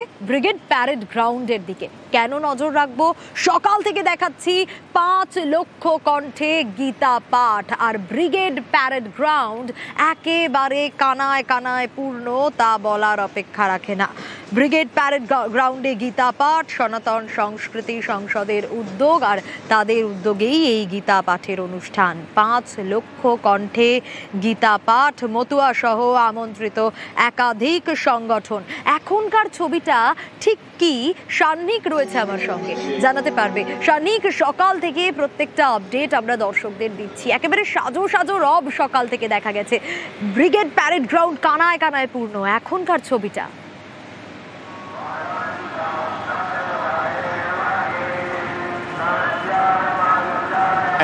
Brigade parade গ্রাউন্ডের দিকে কেন নজর রাখবো? সকাল থেকে দেখাচ্ছি 5 লক্ষ কণ্ঠে গীতা পাঠ, আর ব্রিগেড প্যারেড গ্রাউন্ড একেবারে কানায় কানায় পূর্ণ, তা বলার অপেক্ষা রাখে না। ব্রিগেড প্যারেড গ্রাউন্ডে গীতা পাঠ সনাতন সংস্কৃতি সংসদের উদ্যোগ, আর তাদের উদ্যোগেই এই গীতা পাঠের অনুষ্ঠান। 5 লক্ষ কণ্ঠে গীতা পাঠ, মতুয়া সহ আমন্ত্রিত একাধিক সংগঠন। এখনকার ছবিটা ঠিক কি? সান্নিক রয়েছে আমার সঙ্গে, জানাতে পারবে। সান্নিক, সকাল থেকে প্রত্যেকটা আপডেট আমরা দর্শকদের দিচ্ছি। একেবারে সাজো সাজো রব সকাল থেকে দেখা গেছে, ব্রিগেড প্যারেড গ্রাউন্ড কানায় কানায় পূর্ণ। এখনকার ছবিটা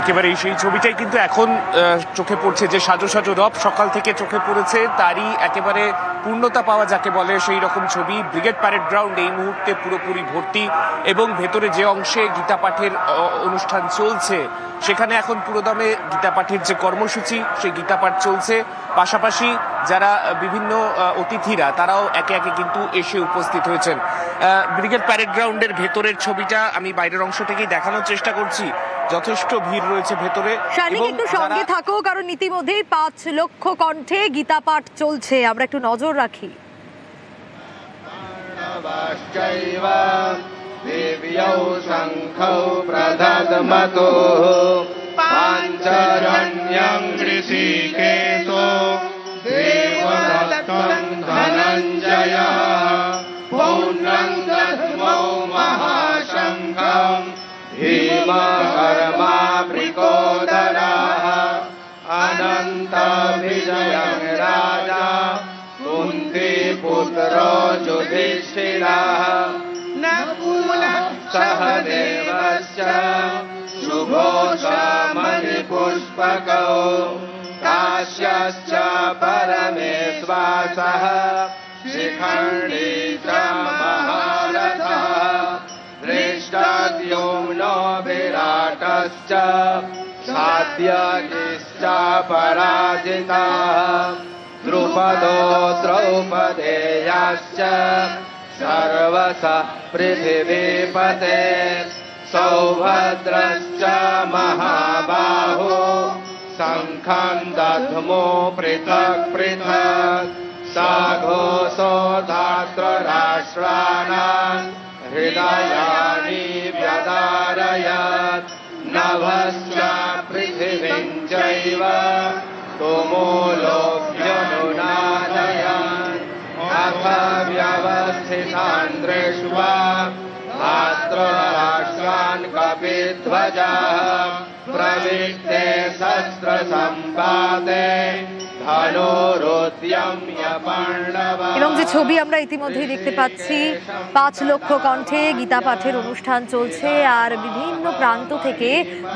একেবারে সেই ছবিটাই কিন্তু এখন চোখে পড়ছে, যে সাজো সাজো রব সকাল থেকে চোখে পড়েছে, তারই একেবারে পূর্ণতা পাওয়া যাকে বলে সেই রকম ছবি। ব্রিগেড প্যারেড গ্রাউন্ড এই মুহূর্তে পুরোপুরি ভর্তি, এবং ভেতরে যে অংশে গীতা পাঠের অনুষ্ঠান চলছে সেখানে এখন পুরোদমে গীতা পাঠের যে কর্মসূচি সেই গীতা পাঠ চলছে। পাশাপাশি যারা বিভিন্ন অতিথিরা তারাও একে একে কিন্তু এসে উপস্থিত হয়েছেন। ব্রিগেড প্যারেড গ্রাউন্ডের ভেতরের ছবিটা আমি বাইরের অংশ থেকেই দেখানোর চেষ্টা করছি। যথেষ্ট ভিড় রয়েছে ভেতরে। একটু সঙ্গে থাকো, কারণ ইতিমধ্যেই 5 লক্ষ কণ্ঠে গীতা পাঠ চলছে, আমরা একটু নজর রাখি। দেব্যৌ শঙ্খৌ প্রদধমতো পাঞ্চজন্যং ঋষিকেশো দেবদত্তং ধনঞ্জয় পৌণ্যং দধ্মৌ মহাশঙ্খং ভীমকর্মা বৃকোদরः অনন্ত বিজয়ং রাজা কুন্তীপুত্रो যুধিষ্ঠিরः নকুলः সহদেবশ্চ শুভোষমণিপুষ্পকौ काश्यश्च परमेश्वासः शिखण्डी च महारथः दृष्टद्युम्नो विराटश्च सात्यकिश्च पराजितः द्रुपदो द्रौपदेयाश्च सर्वश पृथिवीपते सौभद्रश्च महाबाहो शङ्खं दध्मो पृथक् पृथक् साघोषो धातृराष्ट्राणां हृदयानि व्यदारयत् नभश्च पृथिवीं चैव तुमुलोऽभ्यनुनादयन् अथ व्यवस्थितान् दृष्ट्वा धातृराष्ट्रान् कपिध्वजः प्रविष्टे शस्त्रसम्पाते এবং যে ছবি আমরা ইতিমধ্যেই দেখতে পাচ্ছি, 5 লক্ষ কণ্ঠে গীতা পাঠের অনুষ্ঠান চলছে, আর বিভিন্ন প্রান্ত থেকে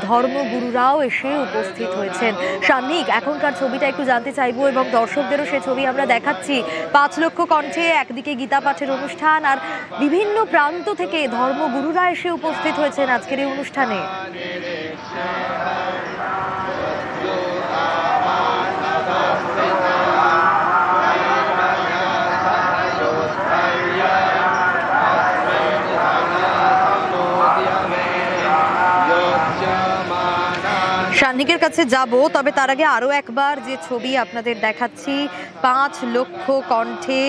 ধর্মগুরুরাও এসে উপস্থিত হয়েছেন। সান্নিক, এখনকার ছবিটা একটু জানতে চাইবো, এবং দর্শকদেরও সে ছবি আমরা দেখাচ্ছি। 5 লক্ষ কণ্ঠে একদিকে গীতা পাঠের অনুষ্ঠান, আর বিভিন্ন প্রান্ত থেকে ধর্মগুরুরা এসে উপস্থিত হয়েছেন আজকের এই অনুষ্ঠানে। সান্নিকের কাছে যাব, তবে তার আগে আরো একবার যে ছবি আপনাদের দেখাচ্ছি, 5 লক্ষ কণ্ঠে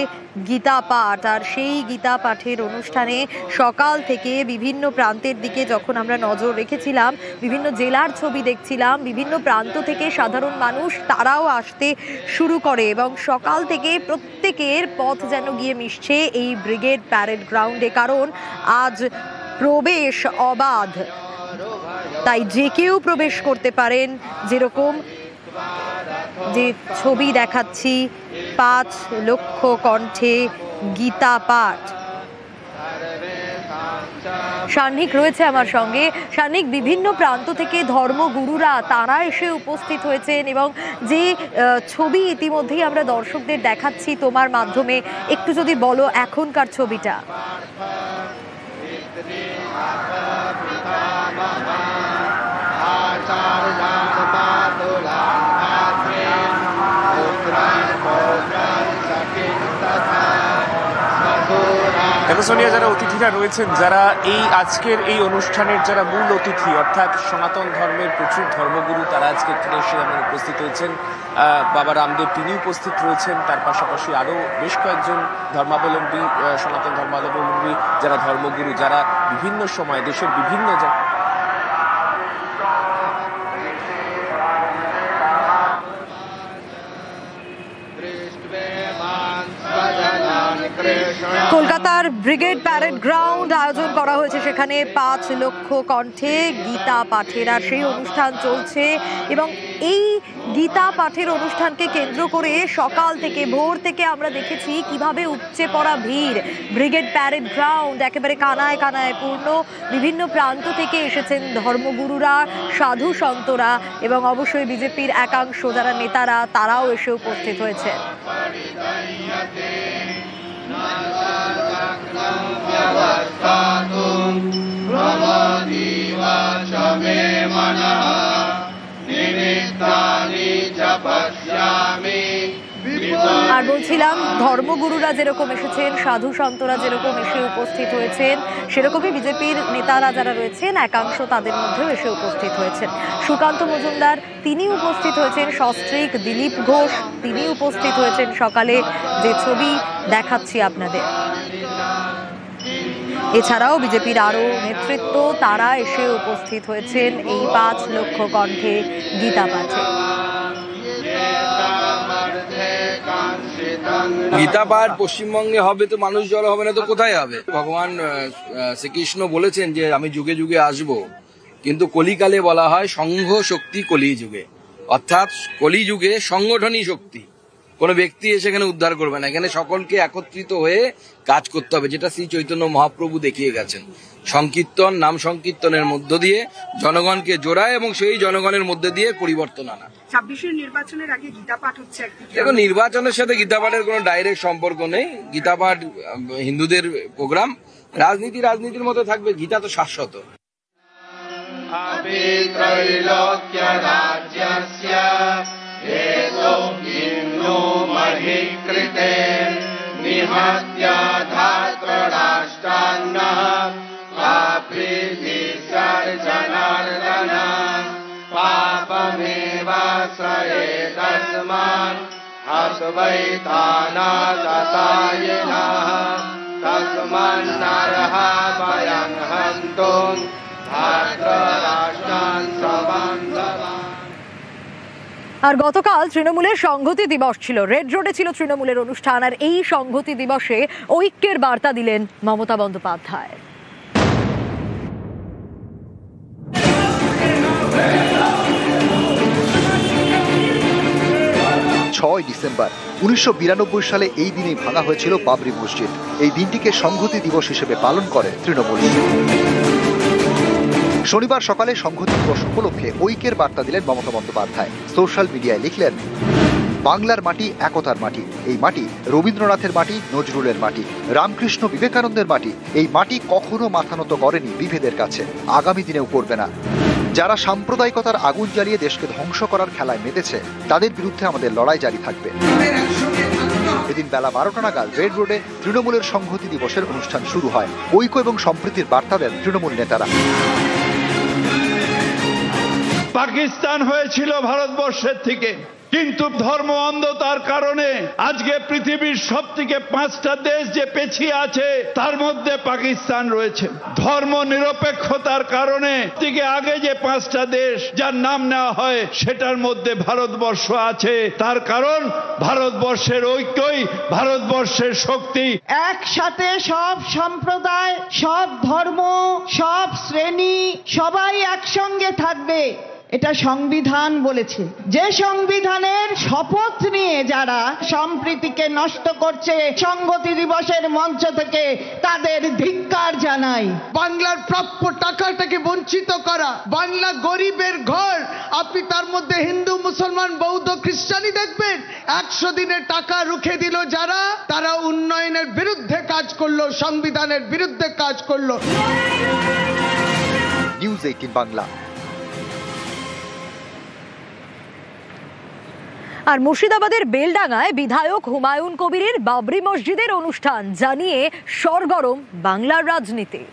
গীতা পাঠ, আর সেই গীতা পাঠের অনুষ্ঠানে সকাল থেকে বিভিন্ন প্রান্তের দিকে যখন আমরা নজর রেখেছিলাম, বিভিন্ন জেলার ছবি দেখছিলাম, বিভিন্ন প্রান্ত থেকে সাধারণ মানুষ তারাও আসতে শুরু করে, এবং সকাল থেকে প্রত্যেকের পথ যেন গিয়ে মিশছে এই ব্রিগেড প্যারেড গ্রাউন্ডে, কারণ আজ প্রবেশ অবাধ, তাই যে কেউ প্রবেশ করতে পারেন। যেরকম যে ছবি দেখাচ্ছি, 5 লক্ষ কণ্ঠে গীতা পাঠ। সান্নিক রয়েছে আমার সঙ্গে। সান্নিক, বিভিন্ন প্রান্ত থেকে ধর্মগুরুরা তারা এসে উপস্থিত হয়েছেন, এবং যে ছবি ইতিমধ্যেই আমরা দর্শকদের দেখাচ্ছি তোমার মাধ্যমে, একটু যদি বলো এখনকার ছবিটা। पुत्रान् पौत्रान् सखीं तथा मधुरान् দেখো সোনিয়া, যারা অতিথিরা রয়েছেন, যারা এই আজকের এই অনুষ্ঠানের যারা মূল অতিথি অর্থাৎ সনাতন ধর্মের প্রচুর ধর্মগুরু, তারা আজকে এখানে এসে উপস্থিত হয়েছেন। বাবা রামদেব তিনি উপস্থিত রয়েছেন, তার পাশাপাশি আরও বেশ কয়েকজন ধর্মাবলম্বী, সনাতন ধর্মাবলম্বী যারা ধর্মগুরু, যারা বিভিন্ন সময় দেশের বিভিন্ন কলকাতার ব্রিগেড প্যারেড গ্রাউন্ড আয়োজন করা হয়েছে, সেখানে 5 লক্ষ কণ্ঠে গীতা পাঠের আর সেই অনুষ্ঠান চলছে। এবং এই গীতা পাঠের অনুষ্ঠানকে কেন্দ্র করে সকাল থেকে ভোর থেকে আমরা দেখেছি কিভাবে উপচে পড়া ভিড়। ব্রিগেড প্যারেড গ্রাউন্ড একেবারে কানায় কানায় পূর্ণ। বিভিন্ন প্রান্ত থেকে এসেছেন ধর্মগুরুরা, সাধু সন্তরা এবং অবশ্যই বিজেপির একাংশ যারা নেতারা, তারাও এসে উপস্থিত হয়েছে। আর বলছিলাম, ধর্মগুরুরা যেরকম এসেছেন, সাধু সন্তরা যেরকম এসে উপস্থিত হয়েছেন, সেরকমই বিজেপির নেতারা যারা রয়েছেন একাংশ তাদের মধ্যেও এসে উপস্থিত হয়েছেন। সুকান্ত মজুমদার তিনি উপস্থিত হয়েছেন, সস্ত্রীক দিলীপ ঘোষ তিনি উপস্থিত হয়েছেন। সকালে যে ছবি দেখাচ্ছি আপনাদের, এছাড়াও বিজেপির আরও নেতৃত্ব তারা এসে উপস্থিত হয়েছেন এই 5 লক্ষ কণ্ঠে গীতা পাঠে। গীতা পাঠ পশ্চিমবঙ্গে হবে তো মানুষ জড়ো হবে না তো কোথায় হবে? ভগবান শ্রীকৃষ্ণ বলেছেন যে আমি যুগে যুগে আসব, কিন্তু কলিকালে বলা হয় সংঘ শক্তি কলি যুগে, অর্থাৎ কলি যুগে সংগঠনই শক্তি। কোনো ব্যক্তি এসে এখানে উদ্ধার করবে না, এখানে সকলকে একত্রিত হয়ে কাজ করতে হবে, যেটা শ্রী চৈতন্য মহাপ্রভু দেখিয়ে গেছেন। সংকীর্তন, নাম সংকীর্তনের মধ্য দিয়ে জনগণকে জোড়ায় এবং সেই জনগণের মধ্যে দিয়ে পরিবর্তন আনা। 26-এর নির্বাচনের আগে গীতা পাঠ হচ্ছে একদিকে। দেখো, নির্বাচনের সাথে গীতা পাঠের কোনো ডাইরেক্ট সম্পর্ক নেই। গীতা পাঠ হিন্দুদের প্রোগ্রাম, রাজনীতির মতো থাকবে, গীতা তো শাশ্বত। আর গতকাল তৃণমূলের সংহতি দিবস ছিল, রেড রোডে ছিল তৃণমূলের অনুষ্ঠান। আর এই সংহতি দিবসে ঐক্যের বার্তা দিলেন মমতা বন্দ্যোপাধ্যায়। 6 ডিসেম্বর 1992 সালে এই দিনেই ভাঙা হয়েছিল বাবরি মসজিদ। এই দিনটিকে সংহতি দিবস হিসেবে পালন করে তৃণমূল। শনিবার সকালে সংহতি দিবস উপলক্ষে ঐক্যের বার্তা দিলেন মমতা বন্দ্যোপাধ্যায়। সোশ্যাল মিডিয়ায় লিখলেন, বাংলার মাটি একতার মাটি, এই মাটি রবীন্দ্রনাথের মাটি, নজরুলের মাটি, রামকৃষ্ণ বিবেকানন্দের মাটি। এই মাটি কখনো মাথা নত করেনি বিভেদের কাছে, আগামী দিনেও করবে না। যারা সাম্প্রদায়িকতার আগুন জ্বালিয়ে দেশকে ধ্বংস করার খেলায় মেতেছে, তাদের বিরুদ্ধে আমাদের লড়াই জারি থাকবে। এদিন বেলা 12টা নাগাদ রেড রোডে তৃণমূলের সংহতি দিবসের অনুষ্ঠান শুরু হয়। ঐক্য এবং সম্প্রীতির বার্তা দেন তৃণমূল নেতারা। পাকিস্তান হয়েছিল ভারতবর্ষের থেকে, কিন্তু ধর্ম অন্ধতার কারণে আজকে পৃথিবীর সবথেকে 5টা দেশ যে পেছিয়ে আছে তার মধ্যে পাকিস্তান রয়েছে। ধর্ম নিরপেক্ষতার কারণে থেকে আগে যে 5টা দেশ যার নাম নেওয়া হয় সেটার মধ্যে ভারতবর্ষ আছে। তার কারণ ভারতবর্ষের ঐক্যই ভারতবর্ষের শক্তি। একসাথে সব সম্প্রদায়, সব ধর্ম, সব শ্রেণী সবাই একসঙ্গে থাকবে, এটা সংবিধান বলেছে। যে সংবিধানের শপথ নিয়ে যারা সম্প্রীতিকে নষ্ট করছে, সংহতি দিবসের মঞ্চ থেকে তাদের ধিক্কার জানাই। বাংলার প্রাপ্য টাকাটাকে বঞ্চিত করা, বাংলা গরিবের ঘর, আপনি তার মধ্যে হিন্দু, মুসলমান, বৌদ্ধ, খ্রিস্টানই দেখবেন। 100 দিনের টাকা রুখে দিল যারা, তারা উন্নয়নের বিরুদ্ধে কাজ করলো, সংবিধানের বিরুদ্ধে কাজ করলো। নিউজ 18 বাংলা। আর মুর্শিদাবাদের বেলডাঙ্গায় বিধায়ক হুমায়ুন কবিরের বাবরি মসজিদের অনুষ্ঠান জানিয়ে সরগরম বাংলার রাজনীতি।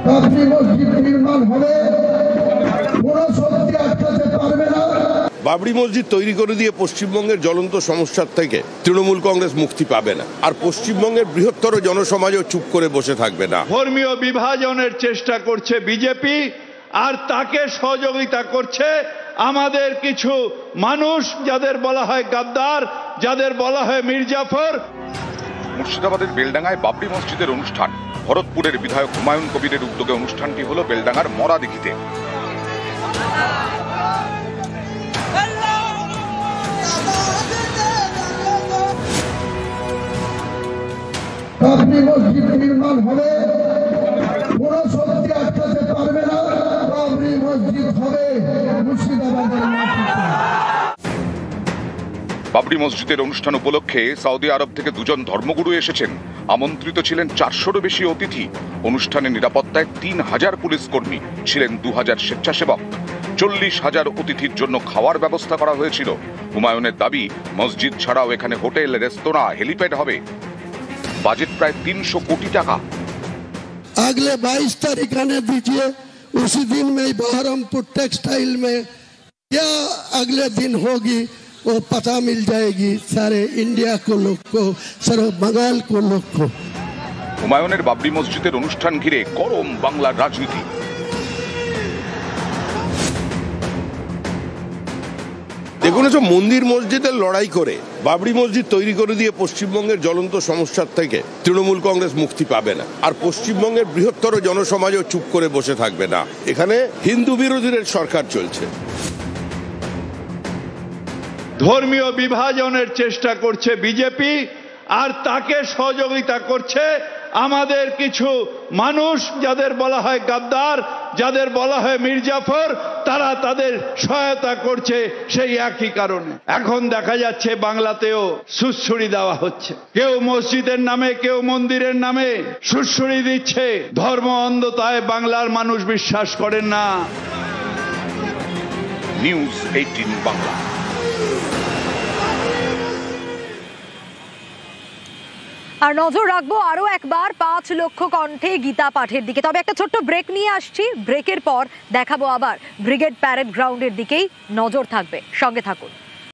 বাবরি মসজিদ নির্মাণ হবে, কোনো শক্তি আটকাতে পারবে না। বাবরি মসজিদ তৈরি করে দিয়ে পশ্চিমবঙ্গের জ্বলন্ত সমস্যার থেকে তৃণমূল কংগ্রেস মুক্তি পাবে না, আর পশ্চিমবঙ্গের বৃহত্তর জনসমাজও চুপ করে বসে থাকবে না। ধর্মীয় বিভাজনের চেষ্টা করছে বিজেপি, আর তাকে সহযোগিতা করছে আমাদের কিছু মানুষ, যাদের বলা হয় গাদ্দার, যাদের বলা হয় মির্জাফর। মুর্শিদাবাদের বেলডাঙ্গায় বাবরি মসজিদের অনুষ্ঠান। ভরতপুরের বিধায়ক হুমায়ুন কবিরের উদ্যোগে অনুষ্ঠানটি হলো বেলডাঙ্গার মরাদিঘিতে। বাবরি মসজিদ নির্মাণ হবে, কোনো শক্তি আটকাতে পারবে না। বাবরি মসজিদ হবে মুর্শিদাবাদের মাটিতে। বাবরি মসজিদের অনুষ্ঠান উপলক্ষে সৌদি আরব থেকে 2জন ধর্মগুরু এসেছেন। আমন্ত্রিত ছিলেন 400-রও বেশি অতিথি। অনুষ্ঠানে নিরাপত্তায় 3000 পুলিশ কর্মী, ছিলেন 2000 স্বেচ্ছাসেবক। 40,000 অতিথির জন্য খাওয়ার ব্যবস্থা করা হয়েছিল। হুমায়ুনের দাবি, মসজিদ ছাড়াও এখানে হোটেল, রেস্তোরাঁ, হেলিপ্যাড হবে। বাজেট প্রায় 300 কোটি টাকা। अगले 22 तारीख आने दीजिए, उसी दिन में बहरमपुर टेक्सटाइल में क्या अगले दिन होगी वो पता मिल जाएगी सारे इंडिया को, लोग को, सारे बंगाल को, लोग को। হুমায়ুনের বাবরি মসজিদের অনুষ্ঠান ঘিরে গরম বাংলার রাজনীতি। দেখুন, এসব মন্দির মসজিদের লড়াই করে বাবরি মসজিদ তৈরি করে দিয়ে পশ্চিমবঙ্গের জ্বলন্ত সমস্যার থেকে তৃণমূল কংগ্রেস মুক্তি পাবে না, আর পশ্চিমবঙ্গের বৃহত্তর জনসমাজও চুপ করে বসে থাকবে না। এখানে হিন্দু বিরোধীদের সরকার চলছে। ধর্মীয় বিভাজনের চেষ্টা করছে বিজেপি, আর তাকে সহযোগিতা করছে আমাদের কিছু মানুষ, যাদের বলা হয় গাদ্দার, যাদের বলা হয় মির্জাফর। তারা তাদের সহায়তা করছে সেই একই কারণে। এখন দেখা যাচ্ছে বাংলাতেও সুড়সুড়ি দেওয়া হচ্ছে, কেউ মসজিদের নামে, কেউ মন্দিরের নামে সুড়সুড়ি দিচ্ছে। ধর্ম অন্ধতায় বাংলার মানুষ বিশ্বাস করেন না। নিউজ 18 বাংলা। আর নজর রাখবো আরো একবার 5 লক্ষ কণ্ঠে গীতা পাঠের দিকে। তবে একটা ছোট্ট ব্রেক নিয়ে আসছি, ব্রেকের পর দেখাবো আবার ব্রিগেড প্যারেড গ্রাউন্ডের দিকেই নজর থাকবে, সঙ্গে থাকুন।